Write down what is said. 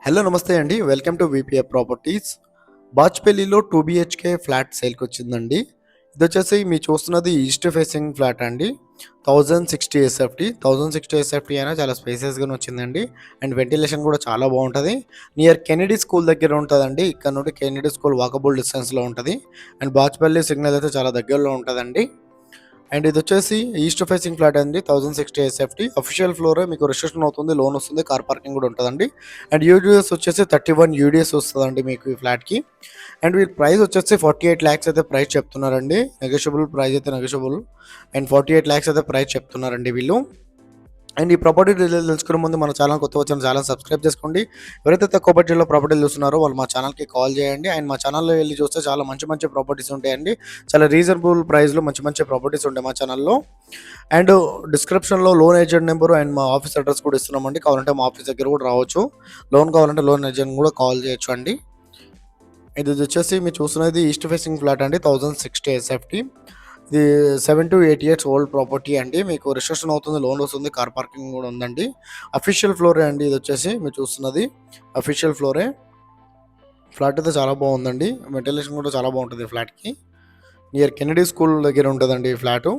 Hello నమస్తే అండి. Welcome to VPF properties. బాచ్‌పల్లిలో 2 బీహెచ్‌కే ఫ్లాట్ సేల్‌కి వచ్చిందండి. ఇదొచ్చేసి మీరు చూస్తున్నది ఈస్ట్ ఫేసింగ్ ఫ్లాట్ అండి. 1060 ఎస్ఎఫ్టీ. 1060 ఎస్ఎఫ్టీ అయినా చాలా స్పేసియస్‌గానే వచ్చిందండి. అండ్ వెంటిలేషన్ కూడా చాలా బాగుంటది. నియర్ కెనెడీ స్కూల్ దగ్గర ఉంటదండి. ఇక్కడ నుండి కెనెడీ స్కూల్ వాకబుల్ డిస్టెన్స్‌లో ఉంటది. అండ్ బాచ్‌పల్లి సిగ్నల్ అయితే చాలా దగ్గరలో ఉంటదండి. అండ్ ఇదొచ్చేసి ఈస్ట్ ఫేసింగ్ ఫ్లాట్ అండి. 1060 ఎస్ఎఫ్టీ. అఫీషియల్ ఫ్లోరే మీకు రిజిస్ట్రేషన్ అవుతుంది. లోన్ వస్తుంది. కార్ పార్కింగ్ కూడా ఉంటదండి. అండ్ యూడిఎస్ వచ్చేసి 31 యూడిఎస్ వస్తదండి మీకు ఈ ఫ్లాట్‌కి. అండ్ వీళ్ళ ప్రైస్ వచ్చేసి 48 లాక్స్ అయితే ప్రైస్ చెప్తున్నారండి. నెగోషియబుల్ ప్రైస్ అయితే నెగోషియబుల్. అండ్ 48 లాక్స్ అయితే ప్రైస్ చెప్తున్నారండి వీళ్ళు. అండ్ ఈ ప్రాపర్టీ డీటెయిల్స్ తెలుసుకునే ముందు మన ఛానల్ కొత్త వచ్చిన ఛానల్ సబ్స్క్రైబ్ చేసుకోండి. ఎవరైతే తక్కువ బడ్జెట్లో ప్రాపర్టీలు చూస్తున్నారో వాళ్ళు మా ఛానల్‌కి కాల్ చేయండి. అండ్ మా ఛానల్‌లో వెళ్లి చూస్తే చాలా మంచి మంచి ప్రాపర్టీస్ ఉంటాయండి. చాలా రీజనబుల్ ప్రైస్‌లో మంచి మంచి ప్రాపర్టీస్ ఉంటాయి మా ఛానల్‌లో. అండ్ డిస్క్రిప్షన్‌లో లోన్ ఏజెంట్ నెంబరు అండ్ మా ఆఫీస్ అడ్రస్ కూడా ఇస్తున్నామండి. కావాలంటే మా ఆఫీస్ దగ్గర కూడా రావచ్చు. లోన్ కావాలంటే లోన్ ఏజెంట్ కూడా కాల్ చేయొచ్చు అండి. ఇది వచ్చేసి మీరు చూస్తున్నది ఈస్ట్ ఫేసింగ్ ఫ్లాట్ అండి. 1060 ఎస్ఎఫ్టీ. ఇది 7 to 8 ఇయర్స్ ఓల్డ్ ప్రాపర్టీ అండి. మీకు రిజిస్ట్రేషన్ అవుతుంది. లోన్ వస్తుంది. కార్ పార్కింగ్ కూడా ఉందండి. అఫీషియల్ ఫ్లోరే అండి ఇది వచ్చేసి మీరు చూస్తున్నది. అఫీషియల్ ఫ్లోరే. ఫ్లాట్ అయితే చాలా బాగుందండి. వెంటిలేషన్ కూడా చాలా బాగుంటుంది ఫ్లాట్‌కి. నియర్ కెనెడీ స్కూల్ దగ్గర ఉంటదండి ఈ ఫ్లాటు.